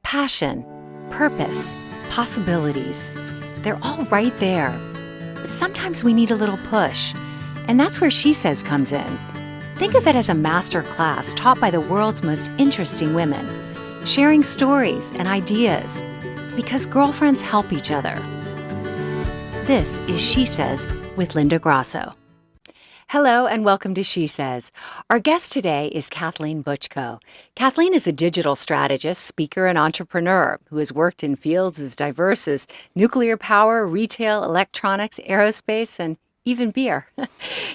Passion, purpose, possibilities. They're all right there. But sometimes we need a little push. And that's where SheSez comes in. Think of it as a master class taught by the world's most interesting women, sharing stories and ideas, because girlfriends help each other. This is SheSez with Linda Grasso. Hello and welcome to SheSez. Our guest today is Kathleen Buczko. Kathleen is a digital strategist, speaker, and entrepreneur who has worked in fields as diverse as nuclear power, retail, electronics, aerospace, and even beer.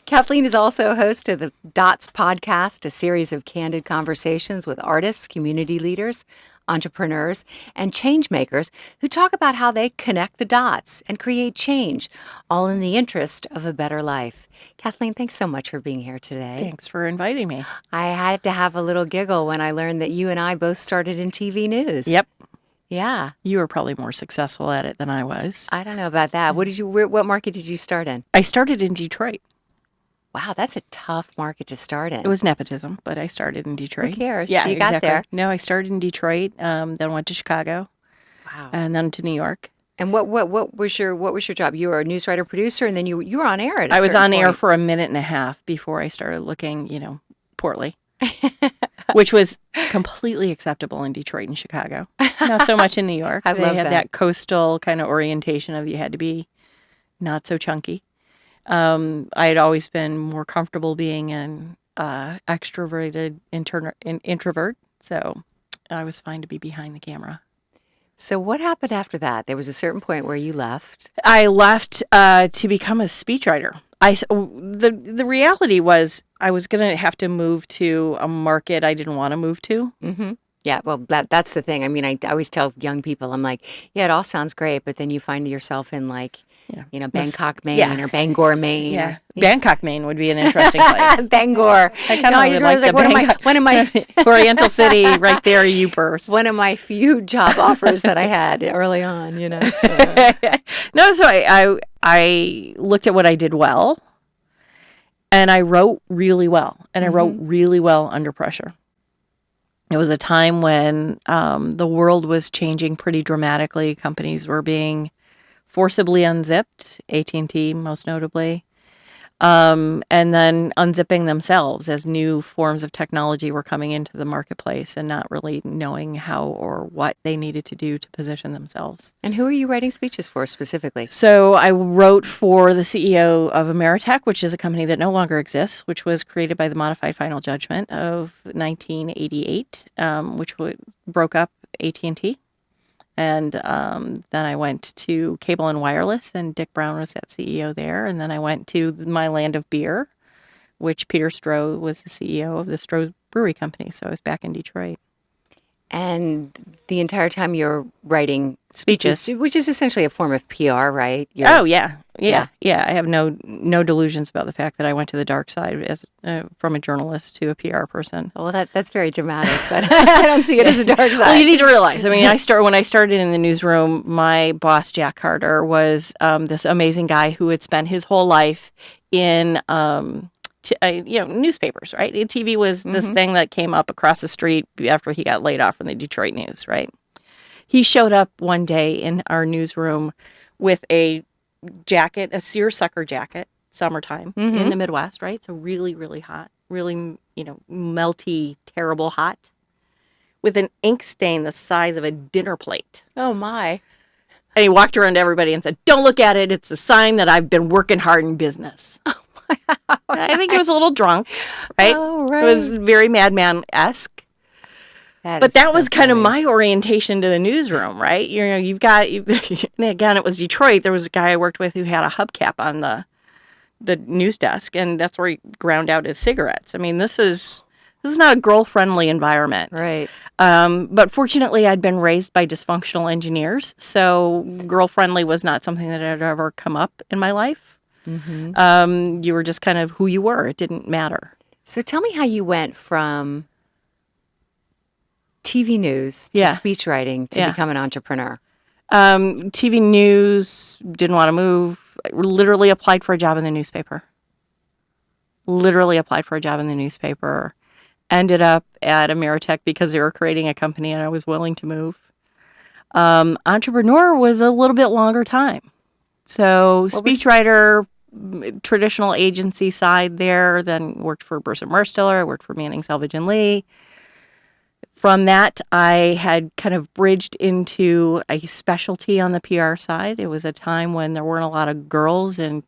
Kathleen is also a host of the Dots podcast, a series of candid conversations with artists, community leaders, entrepreneurs, and change makers who talk about how they connect the dots and create change, all in the interest of a better life. Kathleen, thanks so much for being here today. Thanks for inviting me. I had to have a little giggle when I learned that you and I both started in TV news. Yep. Yeah. You were probably more successful at it than I was. I don't know about that. What market did you start in? I started in Detroit. Wow, that's a tough market to start in. It was nepotism, but I started in Detroit. Who cares? Yeah, you got there. No, I started in Detroit, then went to Chicago. Wow. And then to New York. And what was your job? You were a news writer producer, and then you were on air at a I was certain on air point. for a minute and a half before I started looking, poorly. Which was completely acceptable in Detroit and Chicago. Not so much in New York. I They love had that. coastal kind of orientation of you had to be not so chunky. I had always been more comfortable being an extroverted introvert, so I was fine to be behind the camera. So what happened after that? There was a certain point where you left. I left to become a speechwriter. The reality was I was going to have to move to a market I didn't want to move to. Mm-hmm. Yeah, well, that's the thing. I mean, I always tell young people, I'm like, yeah, it all sounds great, but then you find yourself in Bangkok, Maine, or Bangor, Maine. Yeah, Bangkok, Maine would be an interesting place. Bangor. I kind of would like one of my Oriental City right there, you burst. One of my few job offers that I had early on, No, so I looked at what I did well, and I wrote really well, and I wrote really well under pressure. It was a time when the world was changing pretty dramatically. Companies were being forcibly unzipped, AT&T most notably, and then unzipping themselves as new forms of technology were coming into the marketplace and not really knowing how or what they needed to do to position themselves. And who are you writing speeches for specifically? So I wrote for the CEO of Ameritech, which is a company that no longer exists, which was created by the modified final judgment of 1988, which broke up AT&T. And then I went to Cable and Wireless, and Dick Brown was that CEO there. And then I went to my land of beer, which Peter Stroh was the CEO of the Stroh Brewery Company. So I was back in Detroit. And the entire time you're writing speeches, which is essentially a form of PR, right? Yeah. I have no delusions about the fact that I went to the dark side as from a journalist to a PR person. Well, that's very dramatic, but I don't see it as a dark side. Well, you need to realize. I mean, when I started in the newsroom, my boss Jack Carter was this amazing guy who had spent his whole life in newspapers, right? TV was this thing that came up across the street after he got laid off from the Detroit News, right? He showed up one day in our newsroom with a jacket, a seersucker jacket, summertime in the Midwest, right? So really, really hot, really, melty, terrible hot, with an ink stain the size of a dinner plate. Oh, my. And he walked around to everybody and said, "Don't look at it. It's a sign that I've been working hard in business." I think he was a little drunk, right? Oh, right. It was very Madman-esque. But that was kind of my orientation to the newsroom, right? You've got, and again, it was Detroit. There was a guy I worked with who had a hubcap on the news desk, and that's where he ground out his cigarettes. I mean, this is not a girl-friendly environment. Right. But fortunately, I'd been raised by dysfunctional engineers, so girl-friendly was not something that had ever come up in my life. You were just kind of who you were. It didn't matter. So tell me how you went from TV news to speechwriting to become an entrepreneur. TV news, didn't want to move. I literally applied for a job in the newspaper. Ended up at Ameritech because they were creating a company and I was willing to move. Entrepreneur was a little bit longer time. So speechwriter, traditional agency side there, then worked for Burson Marsteller, I worked for Manning, Selvage and Lee. From that, I had kind of bridged into a specialty on the PR side. It was a time when there weren't a lot of girls in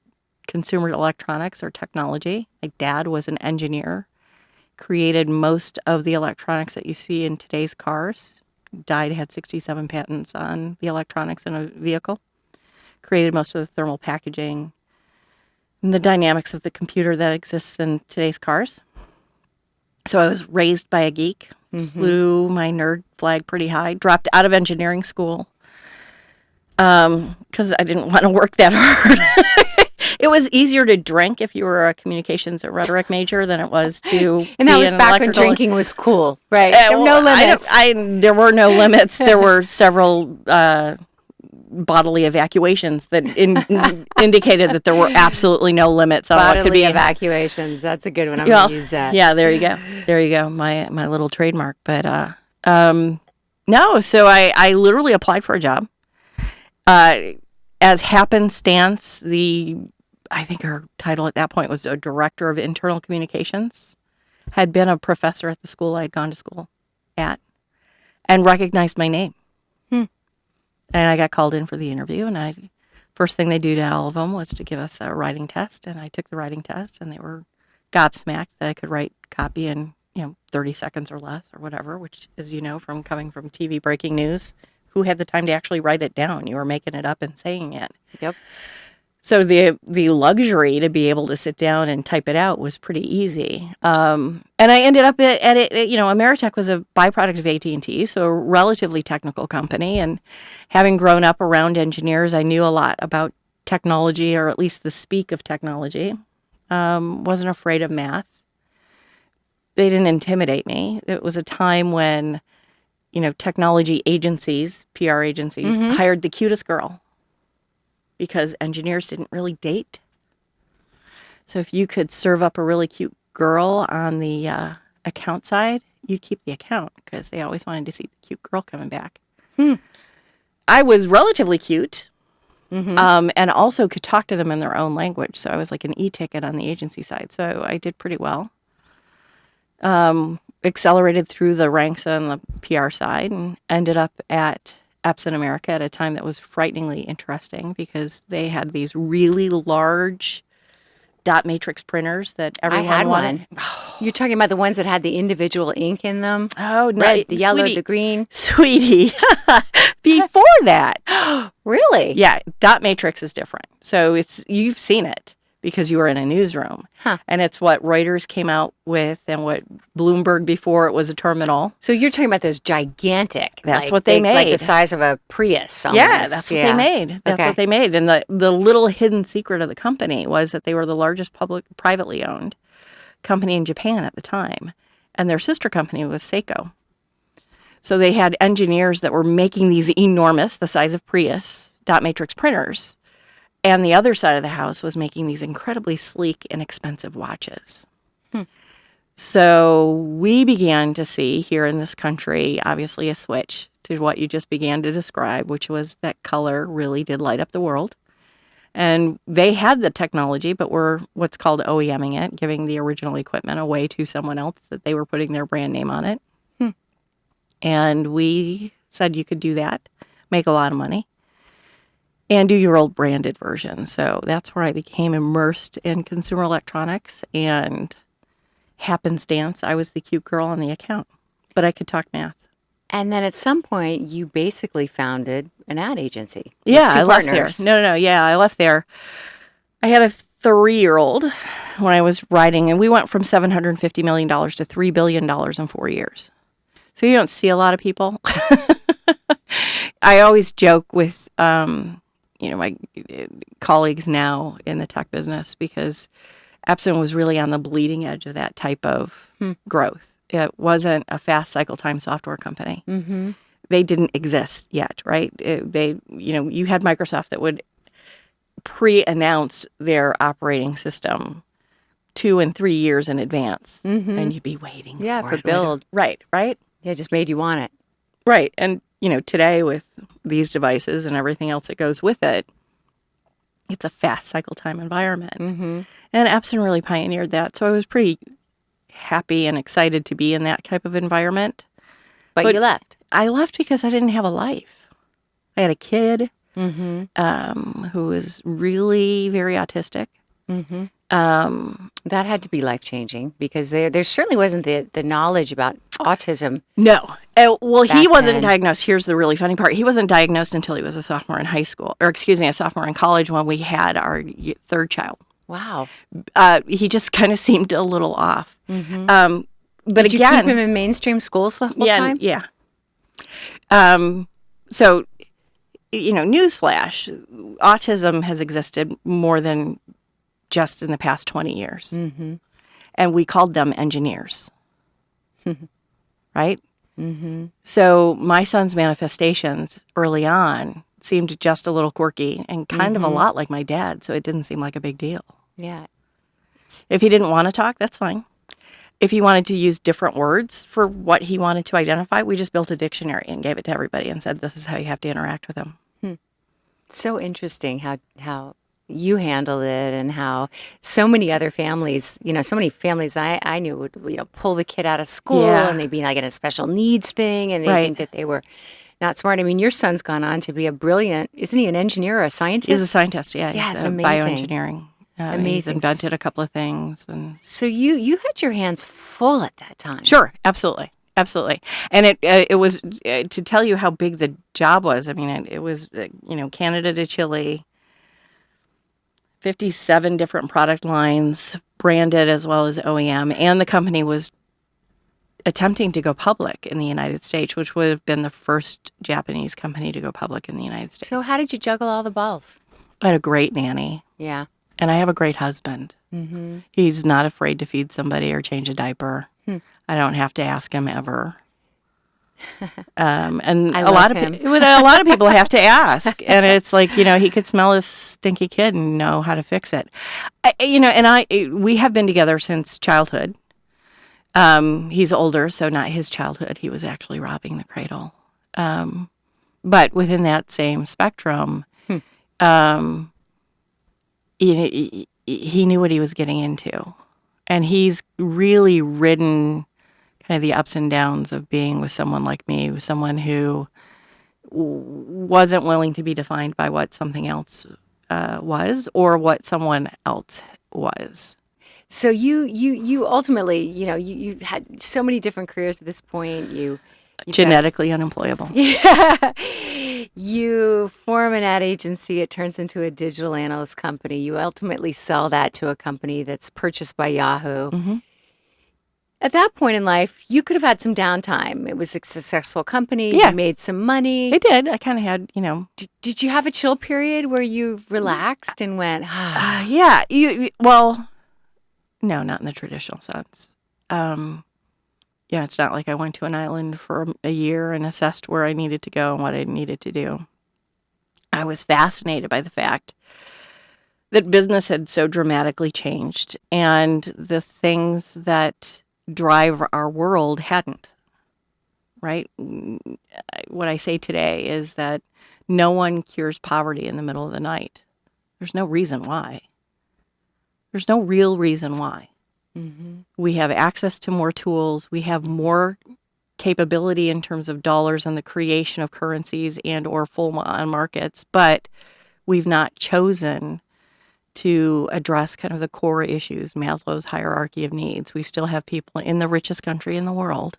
consumer electronics or technology. My dad was an engineer, created most of the electronics that you see in today's cars. Had 67 patents on the electronics in a vehicle. Created most of the thermal packaging and the dynamics of the computer that exists in today's cars. So I was raised by a geek, flew my nerd flag pretty high, dropped out of engineering school because I didn't want to work that hard. It was easier to drink if you were a communications or rhetoric major than it was to And that was back when drinking was cool, right? There were no limits. There were no limits. There were several bodily evacuations that indicated that there were absolutely no limits on what could be. Bodily evacuations. That's a good one. I'm going to use that. Yeah, there you go. There you go. My little trademark. But no, so I literally applied for a job. As happenstance, I think her title at that point was a director of internal communications, had been a professor at the school I had gone to school at, and recognized my name. And I got called in for the interview, and first thing they do to all of them was to give us a writing test, and I took the writing test, and they were gobsmacked that I could write copy in 30 seconds or less or whatever, which, as you know, from coming from TV breaking news, who had the time to actually write it down? You were making it up and saying it. Yep. So the luxury to be able to sit down and type it out was pretty easy. And I ended up at it. Ameritech was a byproduct of AT&T, so a relatively technical company. And having grown up around engineers, I knew a lot about technology, or at least the speak of technology. Wasn't afraid of math. They didn't intimidate me. It was a time when, technology agencies, PR agencies, hired the cutest girl, because engineers didn't really date. So if you could serve up a really cute girl on the account side, you'd keep the account because they always wanted to see the cute girl coming back. I was relatively cute and also could talk to them in their own language. So I was like an e-ticket on the agency side. So I did pretty well. Accelerated through the ranks on the PR side and ended up at Epson America at a time that was frighteningly interesting because they had these really large dot matrix printers that everyone I had wanted. one. You're talking about the ones that had the individual ink in them? Oh, no. Red, the yellow, the green? Sweetie. Before that. Really? Yeah. Dot matrix is different. So you've seen it because you were in a newsroom. And it's what Reuters came out with and what Bloomberg before it was a terminal. So you're talking about those gigantic. That's what they made. Like the size of a Prius almost. Yeah, that's what they made. That's what they made. And the little hidden secret of the company was that they were the largest privately owned company in Japan at the time. And their sister company was Seiko. So they had engineers that were making these enormous, the size of Prius, dot matrix printers. And the other side of the house was making these incredibly sleek, inexpensive watches. So we began to see here in this country, obviously, a switch to what you just began to describe, which was that color really did light up the world. And they had the technology, but were what's called OEMing it, giving the original equipment away to someone else that they were putting their brand name on it. And we said you could do that, make a lot of money, and do your old branded version. So that's where I became immersed in consumer electronics, and happenstance, I was the cute girl on the account, but I could talk math. And then at some point, you basically founded an ad agency. Yeah, I left there. No. Yeah, I left there. I had a 3-year-old when I was writing, and we went from $750 million to $3 billion in 4 years. So you don't see a lot of people. I always joke with my colleagues now in the tech business because Epson was really on the bleeding edge of that type of growth. It wasn't a fast cycle time software company. They didn't exist yet, right? You had Microsoft that would pre-announce their operating system 2 and 3 years in advance, and you'd be waiting for build. Right. Yeah, it just made you want it. Right. And today with these devices and everything else that goes with it, it's a fast cycle time environment. Mm-hmm. And Epson really pioneered that. So I was pretty happy and excited to be in that type of environment. But you left. I left because I didn't have a life. I had a kid who was really very autistic. Mm-hmm. That had to be life-changing because there certainly wasn't the knowledge about autism. No. Well, he wasn't then. diagnosed. Here's the really funny part. He wasn't diagnosed until he was a sophomore in high school, or excuse me, a sophomore in college when we had our third child. Wow. He just kind of seemed a little off. Mm-hmm. But Did you keep him in mainstream schools the whole time? Yeah. So, newsflash, autism has existed more than just in the past 20 years. Mm-hmm. And we called them engineers. Right? Mm-hmm. So my son's manifestations early on seemed just a little quirky and kind of a lot like my dad, so it didn't seem like a big deal. Yeah. If he didn't want to talk, that's fine. If he wanted to use different words for what he wanted to identify, we just built a dictionary and gave it to everybody and said, this is how you have to interact with him. So interesting how you handled it and how so many other families, so many families I knew would, pull the kid out of school and they'd be like in a special needs thing and they think that they were not smart. I mean, your son's gone on to be a brilliant, isn't he an engineer or a scientist? He's a scientist, yeah. Yeah, He's it's amazing. Bioengineering. Amazing. He's invented a couple of things. So you had your hands full at that time. Sure, absolutely. Absolutely. And it was, to tell you how big the job was, I mean, it was, Canada to Chile, 57 different product lines, branded as well as OEM, and the company was attempting to go public in the United States, which would have been the first Japanese company to go public in the United States. So how did you juggle all the balls? I had a great nanny. Yeah. And I have a great husband. Mm-hmm. He's not afraid to feed somebody or change a diaper. I don't have to ask him ever. And a lot of people have to ask, and it's like he could smell a stinky kid and know how to fix it. We have been together since childhood. He's older, so not his childhood. He was actually robbing the cradle. But within that same spectrum, he knew what he was getting into, and he's really ridden kind of the ups and downs of being with someone like me, with someone who wasn't willing to be defined by what something else was or what someone else was. So you ultimately, you had so many different careers at this point. You genetically unemployable. Yeah. You form an ad agency. It turns into a digital analyst company. You ultimately sell that to a company that's purchased by Yahoo. Mm-hmm. At that point in life, you could have had some downtime. It was a successful company. Yeah. You made some money. I did. I kind of had, Did you have a chill period where you relaxed and went, yeah. Well, no, not in the traditional sense. It's not like I went to an island for a year and assessed where I needed to go and what I needed to do. I was fascinated by the fact that business had so dramatically changed and the things that drive our world hadn't, right? What I say today is that no one cures poverty in the middle of the night. There's no reason why. There's no real reason why. Mm-hmm. We have access to more tools. We have more capability in terms of dollars and the creation of currencies and or full on markets, but we've not chosen to address kind of the core issues, Maslow's hierarchy of needs. We still have people in the richest country in the world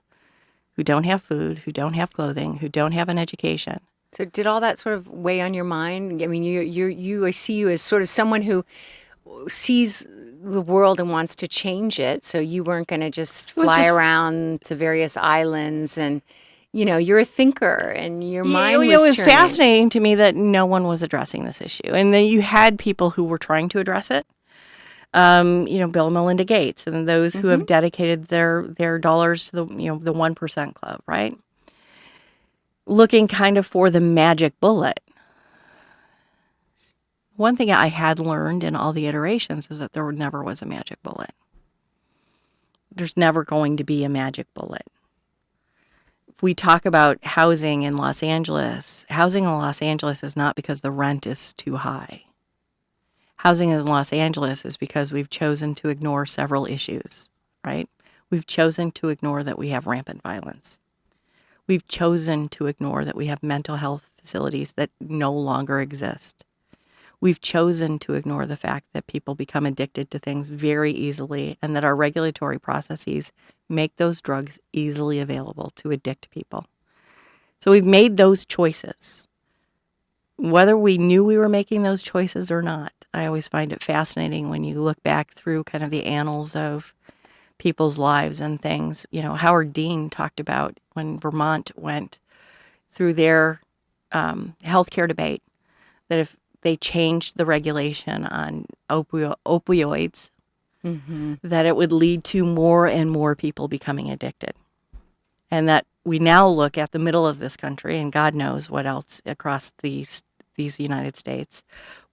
who don't have food, who don't have clothing, who don't have an education. So did all that sort of weigh on your mind? I mean, I see you as sort of someone who sees the world and wants to change it. So you weren't going to just fly around to various islands and, you're a thinker and your mind was It was churning. fascinating to me that no one was addressing this issue. And then you had people who were trying to address it. Bill and Melinda Gates and those who have dedicated their dollars to the 1% club, right? Looking kind of for the magic bullet. One thing I had learned in all the iterations is that there never was a magic bullet. There's never going to be a magic bullet we talk about housing in Los Angeles is not because the rent is too high. Housing in Los Angeles is because we've chosen to ignore several issues, right? We've chosen to ignore that we have rampant violence. We've chosen to ignore that we have mental health facilities that no longer exist. We've chosen to ignore the fact that people become addicted to things very easily and that our regulatory processes make those drugs easily available to addict people. So we've made those choices. Whether we knew we were making those choices or not, I always find it fascinating when you look back through kind of the annals of people's lives and things. You know, Howard Dean talked about when Vermont went through their healthcare debate, that if they changed the regulation on opioids, that it would lead to more and more people becoming addicted. And that we now look at the middle of this country, and God knows what else across these United States,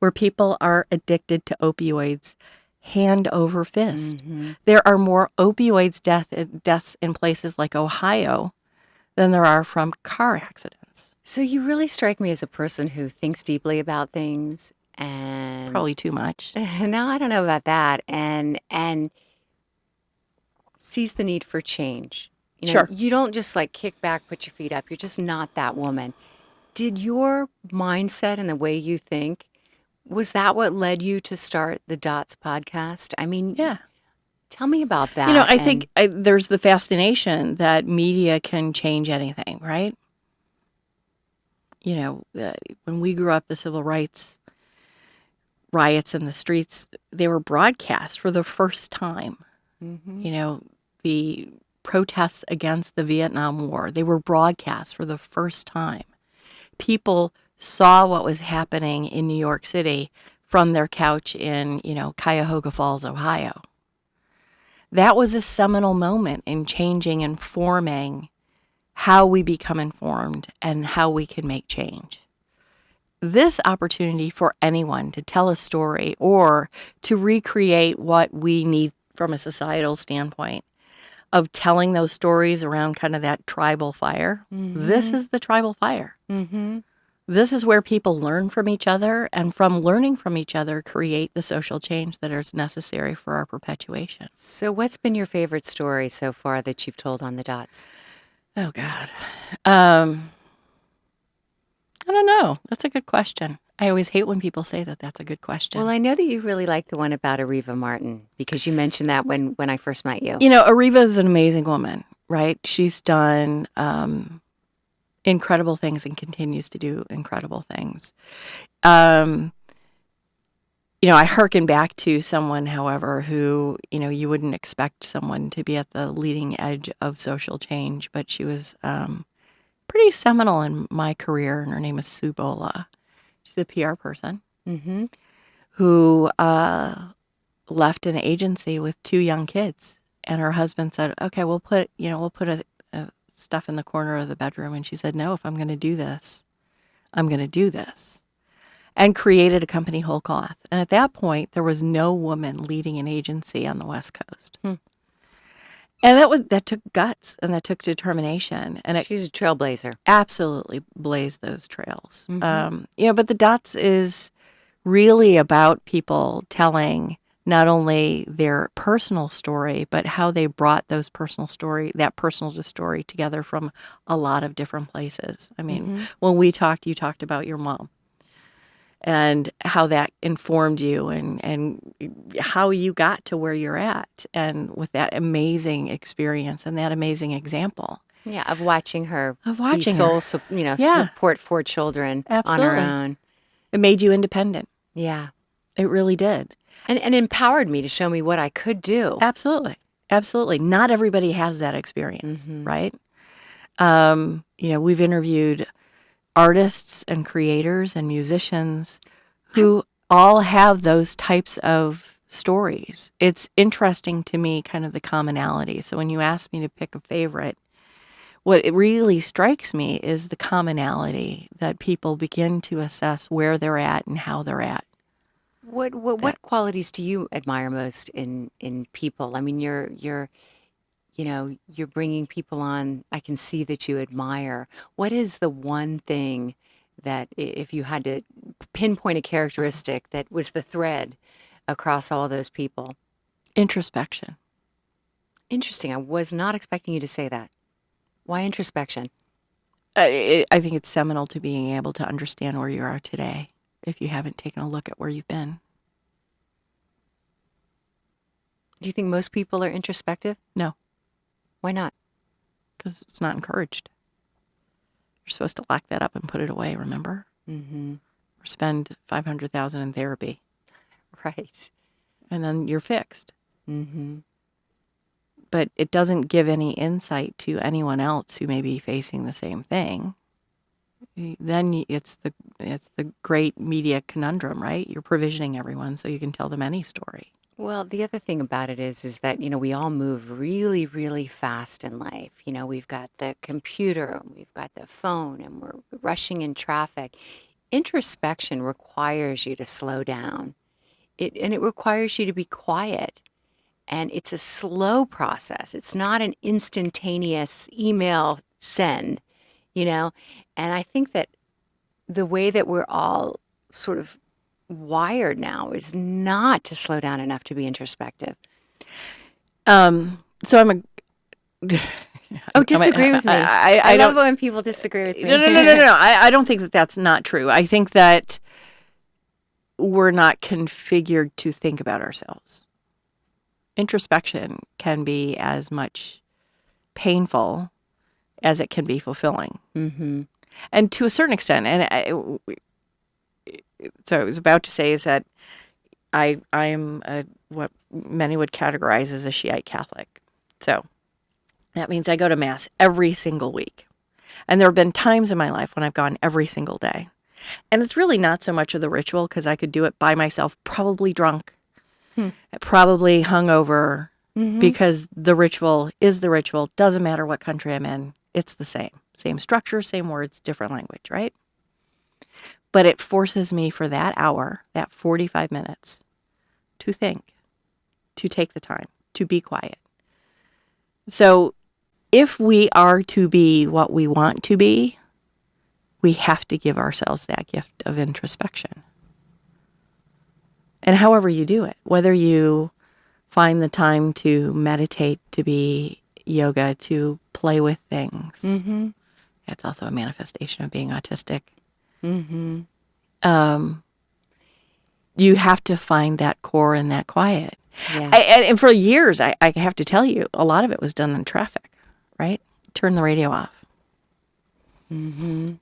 where people are addicted to opioids hand over fist. There are more opioids deaths in places like Ohio than there are from car accidents. So you really strike me as a person who thinks deeply about things and Probably too much. no, I don't know about that, and sees the need for change. You know, Sure. you don't just like kick back, put your feet up. You're just not that woman. Did your mindset and the way you think, was that what led you to start the Dots podcast? I mean, Yeah. tell me about that. You know, I think there's the fascination that media can change anything, right? You know, when we grew up, the civil rights riots in the streets, they were broadcast for the first time. You know, the protests against the Vietnam War, they were broadcast for the first time. People saw what was happening in New York City from their couch in, you know, Cuyahoga Falls, Ohio. That was a seminal moment in changing and forming how we become informed and how we can make change. This opportunity for anyone to tell a story or to recreate what we need from a societal standpoint of telling those stories around kind of that tribal fire. This is the tribal fire. This is where people learn from each other, and from learning from each other, create the social change that is necessary for our perpetuation. So what's been your favorite story so far that you've told on the Dots? Oh, God. I don't know. That's a good question. I always hate when people say that that's a good question. Well, I know that you really like the one about Arriba Martin because you mentioned that when I first met you. You know, Arriba is an amazing woman, right? She's done incredible things and continues to do incredible things. You know, I hearken back to someone, however, who, you know, you wouldn't expect someone to be at the leading edge of social change, but she was pretty seminal in my career, and her name is Sue Bola. She's a PR person who left an agency with 2 young kids, and her husband said, "Okay, we'll put a stuff in the corner of the bedroom," and she said, "No, if I'm going to do this, I'm going to do this," and created a company whole cloth. And at that point, there was no woman leading an agency on the West Coast. And that took guts and that took determination. And She's a trailblazer. Absolutely blazed those trails. You know, but the Dots is really about people telling not only their personal story, but how they brought that personal story together from a lot of different places. I mean, when we talked, you talked about your mom and how that informed you and how you got to where you're at, and with that amazing experience and that amazing example. Yeah, of watching her Support 4 children Absolutely. on her own. It made you independent. Yeah. It really did. And empowered me to show me what I could do. Absolutely. Absolutely. Not everybody has that experience, right? You know, we've interviewed artists and creators and musicians who all have those types of stories. It's interesting to me, kind of the commonality. So when you ask me to pick a favorite, what it really strikes me is the commonality that people begin to assess where they're at and how they're at. What qualities do you admire most in people? I mean, you're you're bringing people on, I can see that you admire. What is the one thing that if you had to pinpoint a characteristic that was the thread across all those people? Introspection. Interesting. I was not expecting you to say that. Why introspection? I think it's seminal to being able to understand where you are today if you haven't taken a look at where you've been. Do you think most people are introspective? No, Why not? because it's not encouraged. You're supposed to lock that up and put it away, remember? Mm-hmm. Or spend $500,000 in therapy, Right. and then you're fixed. Mm-hmm. But it doesn't give any insight to anyone else who may be facing the same thing. Then it's the great media conundrum, right? You're provisioning everyone so you can tell them any story. Well, the other thing about it is that, we all move really, really fast in life. We've got the computer, we've got the phone, and we're rushing in traffic. Introspection requires you to slow down. It requires you to be quiet. And it's a slow process. It's not an instantaneous email send, And I think that the way that we're all sort of wired now is not to slow down enough to be introspective. So I'm a... Oh, disagree with me. I love when people disagree with me. No. I don't think that that's not true. I think that we're not configured to think about ourselves. Introspection can be as much painful as it can be fulfilling. Mm-hmm. And to a certain extent, so I was about to say is that I am what many would categorize as a Shiite Catholic. So that means I go to Mass every single week. And there have been times in my life when I've gone every single day. And it's really not so much of the ritual, because I could do it by myself, probably drunk, probably hungover, because the ritual is the ritual. Doesn't matter what country I'm in. It's the same. Same structure, same words, different language, right? But it forces me for that hour, that 45 minutes, to think, to take the time, to be quiet. So if we are to be what we want to be, we have to give ourselves that gift of introspection. And however you do it, whether you find the time to meditate, to be yoga, to play with things. Mm-hmm. It's also a manifestation of being autistic. Mm-hmm. You have to find that core and that quiet. Yes. And for years, I have to tell you, a lot of it was done in traffic, right? Turn the radio off. Mm-hmm.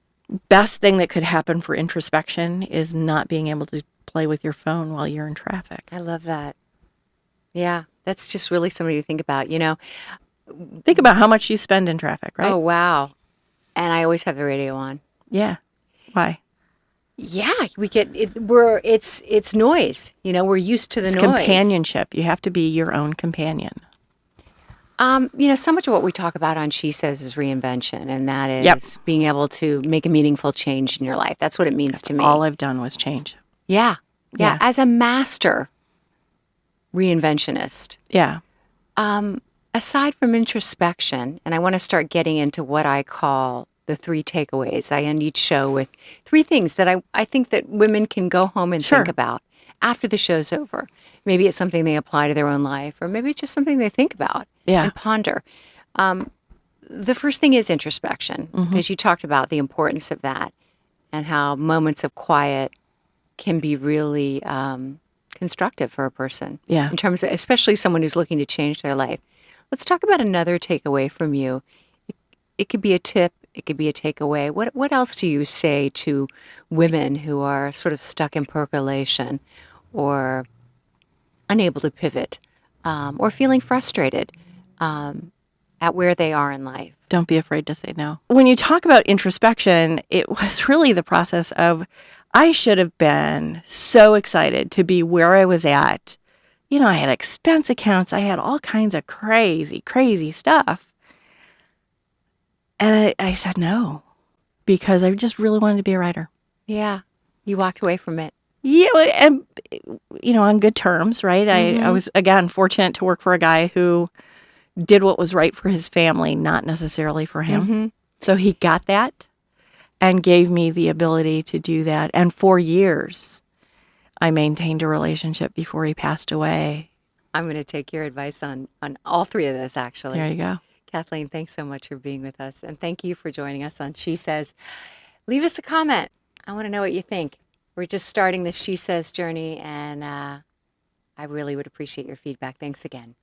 Best thing that could happen for introspection is not being able to play with your phone while you're in traffic. I love that. Yeah, that's just really something to think about, Think about how much you spend in traffic, right? Oh, wow. And I always have the radio on. Yeah. Why? Yeah, we get it. It's noise. We're used to the noise. Companionship. You have to be your own companion. So much of what we talk about on SheSez is reinvention, and that is being able to make a meaningful change in your life. That's what it means to me. All I've done was change. Yeah. As a master reinventionist. Yeah. Aside from introspection, and I want to start getting into what I call the 3 takeaways. I end each show with 3 things that I think that women can go home and think about after the show's over. Maybe it's something they apply to their own life, or maybe it's just something they think about and ponder. The first thing is introspection, because you talked about the importance of that and how moments of quiet can be really constructive for a person. Yeah. In terms of, especially someone who's looking to change their life. Let's talk about another takeaway from you. It could be a tip. It could be a takeaway. What else do you say to women who are sort of stuck in percolation or unable to pivot or feeling frustrated at where they are in life? Don't be afraid to say no. When you talk about introspection, it was really the process of, I should have been so excited to be where I was at. I had expense accounts. I had all kinds of crazy, crazy stuff. And I said no, because I just really wanted to be a writer. Yeah. You walked away from it. Yeah. And, on good terms, right? I was, again, fortunate to work for a guy who did what was right for his family, not necessarily for him. Mm-hmm. So he got that and gave me the ability to do that. And for years, I maintained a relationship before he passed away. I'm going to take your advice on all three of this, actually. There you go. Kathleen, thanks so much for being with us. And thank you for joining us on She Says. Leave us a comment. I want to know what you think. We're just starting the She Says journey, and I really would appreciate your feedback. Thanks again.